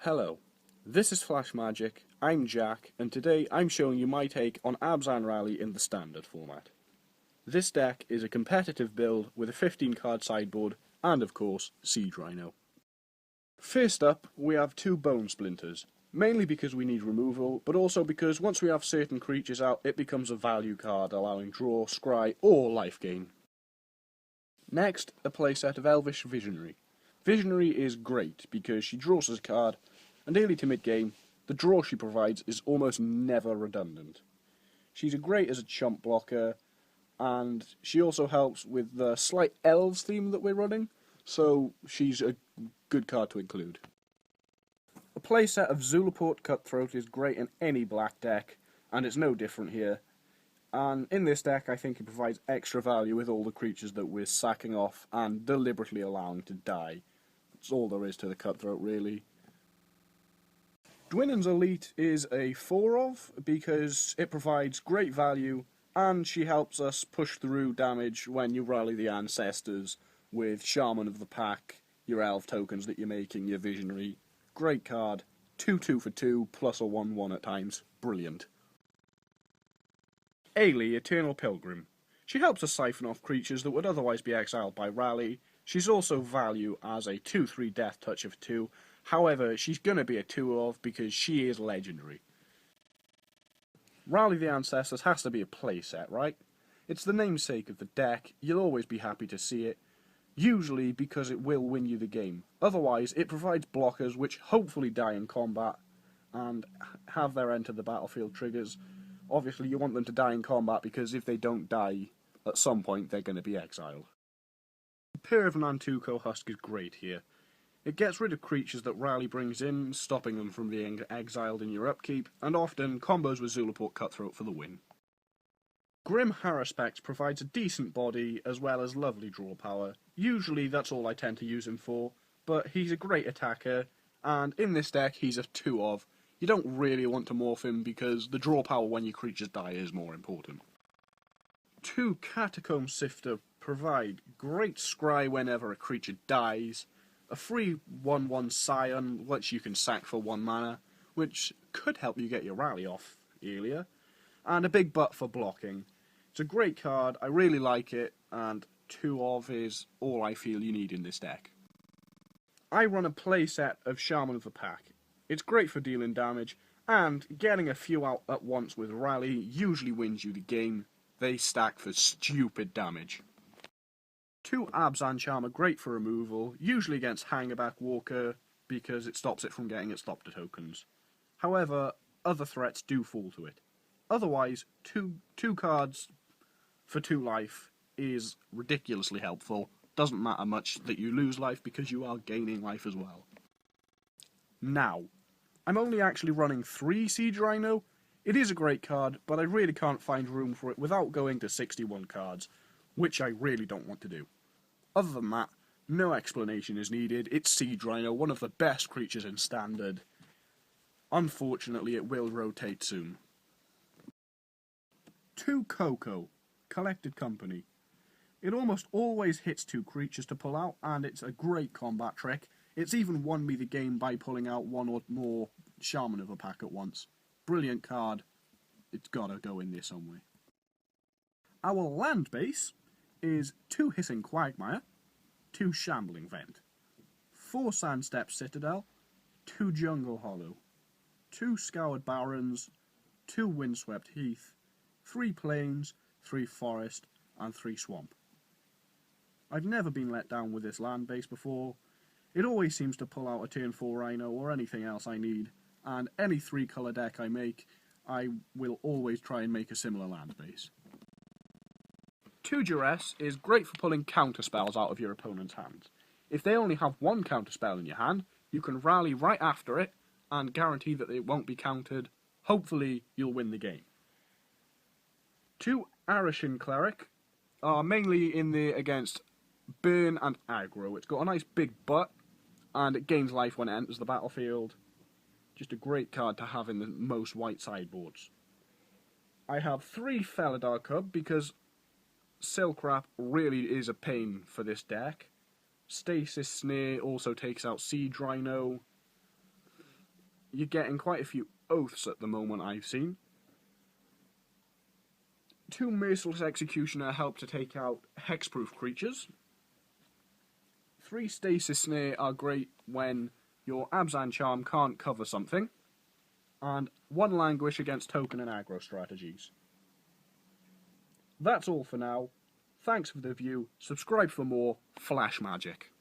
Hello, this is Flash Magic, I'm Jack, and today I'm showing you my take on Abzan Rally in the standard format. This deck is a competitive build with a 15 card sideboard and of course Siege Rhino. First up we have two Bone Splinters, mainly because we need removal, but also because once we have certain creatures out it becomes a value card allowing draw, scry or life gain. Next, a playset of Elvish Visionary. Visionary is great because she draws us a card, and early to mid-game, the draw she provides is almost never redundant. She's great as a chump blocker, and she also helps with the slight elves theme that we're running, so she's a good card to include. A playset of Zulaport Cutthroat is great in any black deck, and it's no different here. And in this deck, I think it provides extra value with all the creatures that we're sacking off and deliberately allowing to die. That's all there is to the Cutthroat, really. Dwinnan's Elite is a 4-of because it provides great value and she helps us push through damage when you rally the ancestors with Shaman of the Pack, your elf tokens that you're making, your Visionary. Great card. 2/2 for 2 plus a 1/1 at times. Brilliant. Ailey, Eternal Pilgrim. She helps us siphon off creatures that would otherwise be exiled by Rally. She's also value as a 2/3 Death Touch of 2. However, she's going to be a 2-of because she is legendary. Rally the Ancestors has to be a playset, right? It's the namesake of the deck, you'll always be happy to see it. Usually because it will win you the game. Otherwise, it provides blockers which hopefully die in combat and have their enter the battlefield triggers. Obviously, you want them to die in combat because if they don't die, at some point they're going to be exiled. Pair of Nantuko Husk is great here. It gets rid of creatures that Rally brings in, stopping them from being exiled in your upkeep, and often combos with Zulaport Cutthroat for the win. Grim Haruspex provides a decent body as well as lovely draw power. Usually that's all I tend to use him for, but he's a great attacker, and in this deck he's a 2-of. You don't really want to morph him because the draw power when your creatures die is more important. Two Catacomb Sifter provide great scry whenever a creature dies, a free 1/1 Scion which you can sack for 1 mana, which could help you get your Rally off earlier, and a big butt for blocking. It's a great card, I really like it, and 2-of is all I feel you need in this deck. I run a playset of Shaman of the Pack. It's great for dealing damage, and getting a few out at once with Rally usually wins you the game. They stack for stupid damage. Two Abzan Charm are great for removal, usually against Hangerback Walker, because it stops it from getting its Thopter tokens. However, other threats do fall to it. Otherwise, two cards for 2 life is ridiculously helpful. Doesn't matter much that you lose life because you are gaining life as well. Now, I'm only actually running 3 Siege Rhino. It is a great card, but I really can't find room for it without going to 61 cards, which I really don't want to do. Other than that, no explanation is needed. It's Siege Rhino, one of the best creatures in Standard. Unfortunately, it will rotate soon. 2 Coco, Collected Company. It almost always hits 2 creatures to pull out, and it's a great combat trick. It's even won me the game by pulling out 1 or more Shaman of a Pack at once. Brilliant card. It's gotta go in there some way. Our land base is 2 Hissing Quagmire, 2 Shambling Vent, 4 Sandstep Citadel, 2 Jungle Hollow, 2 Scoured Barrens, 2 Windswept Heath, 3 Plains, 3 Forest, and 3 Swamp. I've never been let down with this land base before. It always seems to pull out a turn 4 Rhino or anything else I need, and any 3 colour deck I make, I will always try and make a similar land base. 2 Duress is great for pulling counterspells out of your opponent's hands. If they only have 1 counterspell in your hand, you can rally right after it and guarantee that it won't be countered. Hopefully, you'll win the game. 2 Arishin Cleric are mainly in there against burn and aggro. It's got a nice big butt, and it gains life when it enters the battlefield. Just a great card to have in the most white sideboards. I have 3 Felidar Cub because Silk Wrap really is a pain for this deck. Stasis Snare also takes out Siege Rhino. you're getting quite a few oaths at the moment I've seen. 2 Merciless Executioner help to take out hexproof creatures. 3 Stasis Snare are great when your Abzan Charm can't cover something. And 1 Languish against token and aggro strategies. That's all for now. Thanks for the view. Subscribe for more Flash Magic.